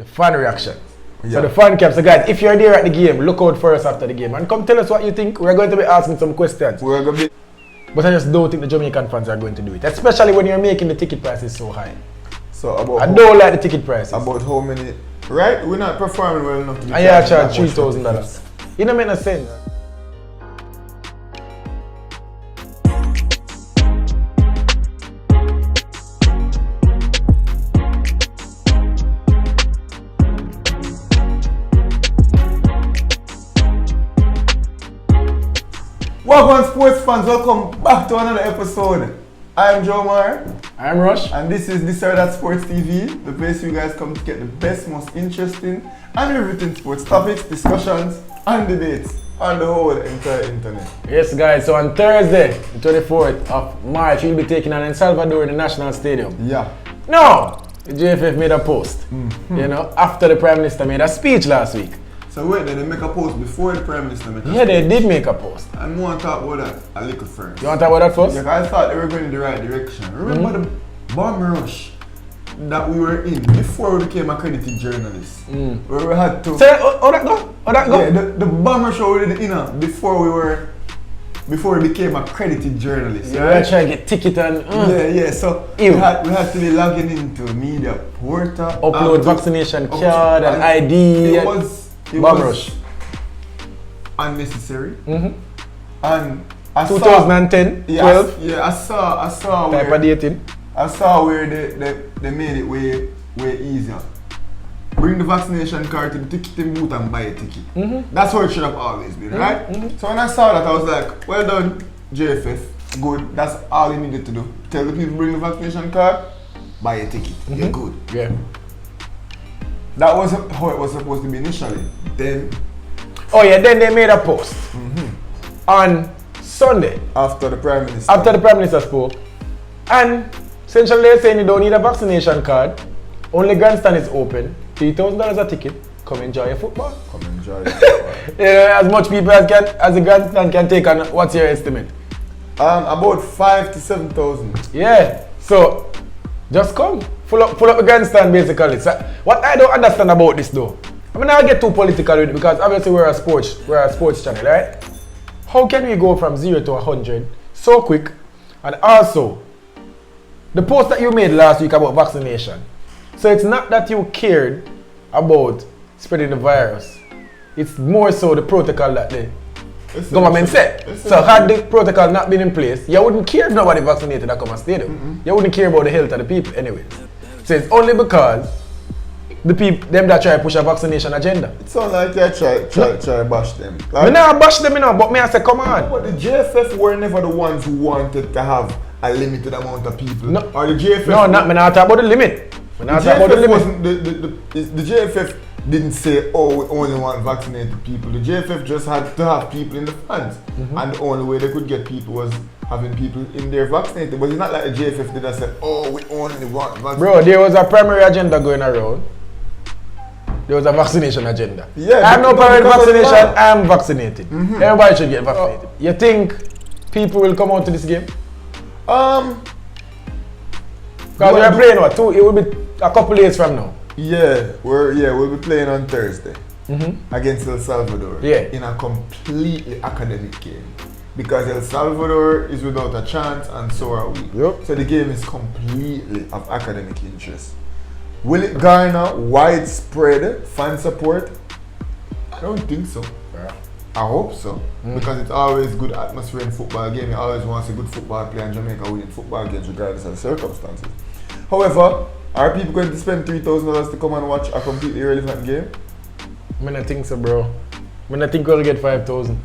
the fan reaction. Yeah. So the fan cam. So guys, if you're there at the game, look out for us after the game and come tell us what you think. We're going to be asking some questions. We're going to be... But I just don't think the Jamaican fans are going to do it, especially when you're making the ticket prices so high. So about... I don't like the ticket prices. About how many... Right? We're not performing well enough to be... I charge $3,000. It don't make no sense. Welcome sports fans, welcome back to another episode. I'm Joe Mar. I'm Rush. And this is This or That Sports TV, the place you guys come to get the best, most interesting and everything sports topics, discussions and debates on the whole entire internet. Yes guys, so on Thursday, the 24th of March, we'll be taking on El Salvador in the National Stadium. Yeah. No! The JFF made a post, you know, after the Prime Minister made a speech last week. So wait, did they make a post before the Prime Minister made a Yeah, they did make a post. I want to talk about that a little first. You want to talk about that first? Yeah, I thought they were going in the right direction. Remember the bomb rush that we were in before we became accredited journalists? Where we had to... Say, oh that go? Oh that go? Yeah, the bomb rush we did, you know, before we became accredited journalists. Yeah, right? we're trying to get ticket and... Yeah, so we had to be logging into media portal. Upload vaccination card and ID. It bomb was rush. Unnecessary. And I 2010, 12. I saw Type of dating. I saw where they made it way easier. Bring the vaccination card to the ticketing booth and buy a ticket. That's how it should have always been, right? So when I saw that, I was like, well done, JFF. Good. That's all you needed to do. Tell the people bring the vaccination card, buy a ticket. You're good. Yeah. That was how it was supposed to be initially. Then... Oh yeah, then they made a post on Sunday. After the Prime Minister. After the Prime Minister spoke. And essentially they're saying you don't need a vaccination card. Only grandstand is open. $3,000 a ticket. Come enjoy your football. Come enjoy your football. As much people as the grandstand can take on. What's your estimate? About 5,000 to 7,000. Yeah. So just come. Pull up the grandstand basically. So what I don't understand about this though. I mean, I'll get too political with it because obviously we're a sports channel, right? How can we go from 0 to 100 so quick? And also, the post that you made last week about vaccination. So it's not that you cared about spreading the virus. It's more so the protocol that the government said. So had the protocol not been in place, you wouldn't care if nobody vaccinated that come and stadium. You wouldn't care about the health of the people anyways. So it's only because the people, them that try to push a vaccination agenda. It sounds like they try bash them. Like, Me not bash them, but me I say, come on. But the JFF were never the ones who wanted to have a limited amount of people. No. Or the JFF... No, me not talk about the limit. Me not talk about the limit. The JFF didn't say, oh, we only want vaccinated people. The JFF just had to have people in the fans. And the only way they could get people was having people in there vaccinated. But it's not like the JFF did and say, oh, we only want vaccinated. Bro, there was a primary agenda going around. There was a vaccination agenda. Yeah, I'm no primary vaccination, I'm vaccinated. Everybody should get vaccinated. You think people will come out to this game? Because we're playing what? It will be a couple days from now. Yeah, we'll be playing on Thursday against El Salvador in a completely academic game. Because El Salvador is without a chance and so are we. So the game is completely of academic interest. Will it garner widespread fan support? I don't think so. Yeah. I hope so. Because it's always good atmosphere in football game. You always want to see a good football player in Jamaica winning football games regardless of the circumstances. However, are people going to spend $3,000 to come and watch a completely irrelevant game? I don't think so, bro. I don't think we'll get 5,000.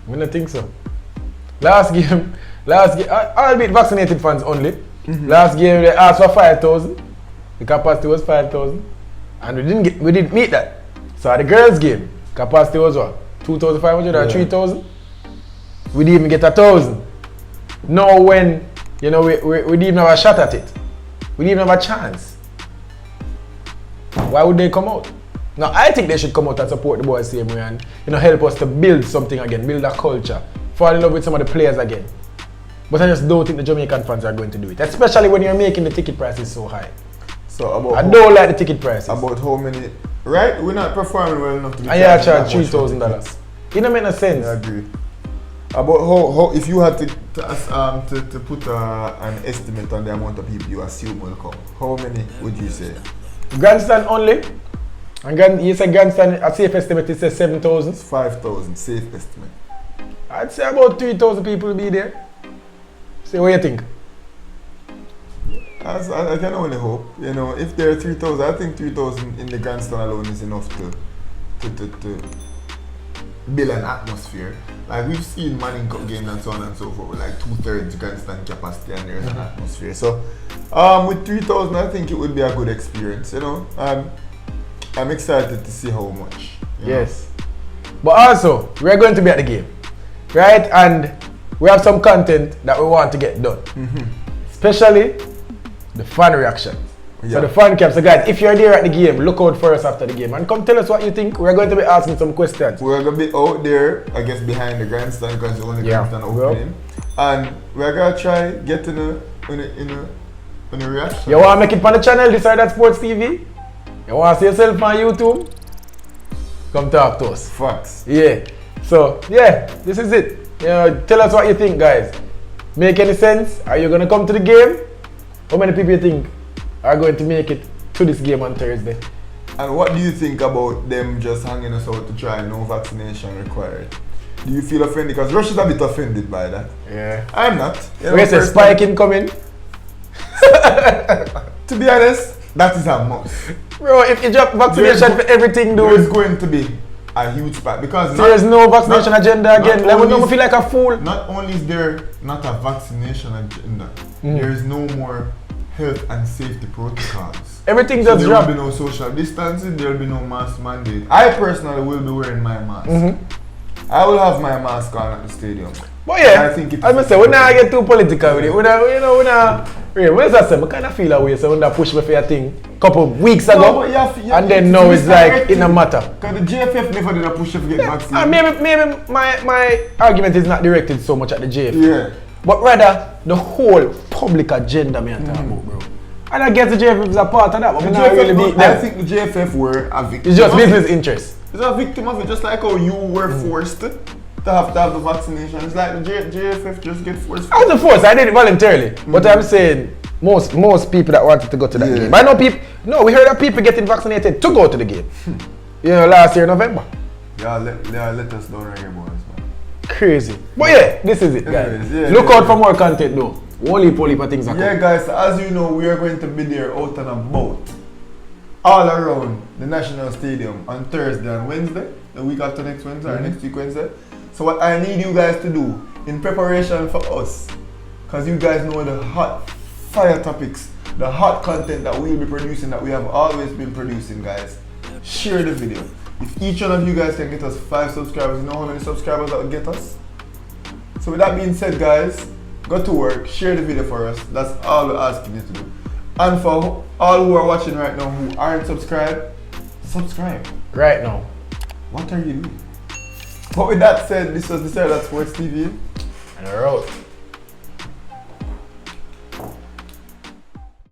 I don't think so. Last game, I'll beat vaccinated fans only. Last game they asked for 5,000. The capacity was 5,000. And we didn't meet that. So at the girls' game, capacity was what? 2,500 or 3,000? We didn't even get 1,000. Now when, you know, we didn't even have a shot at it. We didn't even have a chance. Why would they come out? Now I think they should come out and support the boys same way and, you know, help us to build something again, build a culture, fall in love with some of the players again. But I just don't think the Jamaican fans are going to do it, especially when you're making the ticket prices so high. So about I don't like the ticket prices. About how many? Right? We're not performing well enough to be. And you charge $3,000. It don't make no sense. I agree. About how if you had to put an estimate on the amount of people you assume will come, how many would you say? Grandstand only. And you say grandstand, a safe estimate is 7,000. 5,000 safe estimate. I'd say about 3,000 people will be there. So what do you think? I can only hope. You know, if there are 3,000, I think 3,000 in the grandstand alone is enough to build an atmosphere. Like we've seen Manning Cup games and so on and so forth with like 2/3 grandstand capacity and there's an atmosphere. So with 3,000 I think it would be a good experience, you know. I'm excited to see how much. Yes. But also, we're going to be at the game. Right? And we have some content that we want to get done. Especially the fan reactions. Yeah. So the fan camp. So guys, if you're there at the game, look out for us after the game and come tell us what you think. We're going to be asking some questions. We're going to be out there, I guess, behind the grandstand because the only grandstand opening. And we're going to try getting a reaction. You want to make it on the channel, This or That Sports TV? You want to see yourself on YouTube? Come talk to us. Facts. Yeah. So, yeah, this is it. You know, tell us what you think, guys. Make any sense? Are you going to come to the game? How many people you think are going to make it to this game on Thursday? And what do you think about them just hanging us out to try no vaccination required? Do you feel offended? Because Rush is a bit offended by that. Yeah. I'm not. Where's the spike incoming? To be honest, that is a must. Bro, if you drop vaccination for everything, dude. There's going to be a huge spike because there's no vaccination agenda again. Like, we don't feel like a fool. Not only is there not a vaccination agenda, there is no more health and safety protocols. Everything does there drop. There will be no social distancing, there will be no mask mandate. I personally will be wearing my mask. I will have my mask on at the stadium. But yeah, I think as I say, we not get too political with it. We not, you know, we not. What I say? I kind of feel away. So when they push me for a thing a couple of weeks ago, and then now it's like it no matter. Because the JFF never did a push you to get vaccine. Maybe my argument is not directed so much at the JFF. Yeah. But rather the whole public agenda me talk about, bro. And I guess the JFF is a part of that, but we not really beat them. I think the JFF were a victim. It's just business interest. It's a victim of it, just like how you were forced to have the vaccination. It's like the JFF just get forced. I wasn't forced, I did it voluntarily. But I'm saying most people that wanted to go to that game. I know people, no, we heard of people getting vaccinated to go to the game. You know, last year November. Yeah, let us down right here, boys, man. Crazy. But yeah, this is it, guys. Anyways, look out for more content though. Holy things are coming. Yeah, guys, as you know, we are going to be there out and about all around the National Stadium on Thursday and Wednesday, the week after next Wednesday or next week Wednesday. So what I need you guys to do in preparation for us, because you guys know the hot fire topics, the hot content that we'll be producing, that we have always been producing, guys. Share the video. If each one of you guys can get us 5 subscribers, you know how many subscribers that will get us? So with that being said, guys, go to work, share the video for us. That's all we're asking you to do. And for all who are watching right now who aren't subscribed, subscribe. Right now. What are you doing? But with that said, this was the That Sports TV. And we're out.